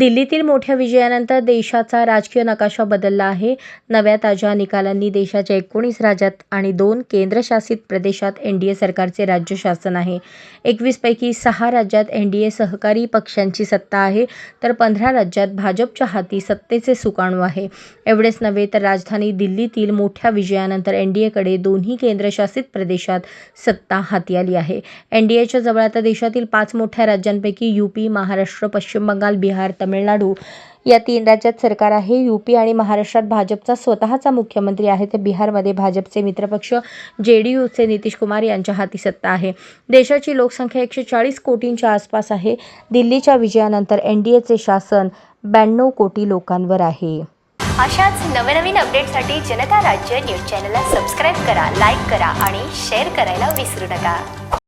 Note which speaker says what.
Speaker 1: दिल्लीतील मोठ्या विजयानंतर देशाचा राजकीय नकाशा बदलला आहे. नव्या ताज्या निकालांनी देशाच्या 19 राज्यात आणि 2 केंद्रशासित प्रदेशात एनडीए सरकारचे राज्य शासन आहे. 21 पैकी 6 राज्यात एनडीए सहकारी पक्षांची सत्ता आहे, तर 15 राज्यात भाजपच्या हाती सत्तेचे सुकाणू आहे. एवढेच नव्हे तर राजधानी दिल्लीतील मोठ्या विजयानंतर एनडीएकडे दोन्ही केंद्रशासित प्रदेशात सत्ता हाती आली आहे. एनडीएच्या जवळ आता देशातील 5 मोठ्या राज्यांपैकी यूपी, महाराष्ट्र, पश्चिम बंगाल, बिहार, तमिळनाडू या 3 राज्यात सरकार आहे. यूपी आणि महाराष्ट्रात भाजपचा स्वतःचा मुख्यमंत्री आहे, तर बिहारमध्ये भाजपचे मित्रपक्ष जेडीयूचे नितीश कुमार यांच्या हाती सत्ता आहे. देशाची लोकसंख्या 140 कोटींच्या आसपास आहे. दिल्लीच्या विजयानंतर एनडीएचे शासन 92 कोटी लोकांवर आहे.
Speaker 2: अशाच नवनवीन अपडेटसाठी जनता राज्य न्यूज चॅनलला सबस्क्राईब करा, लाईक करा आणि शेअर करायला विसरू नका.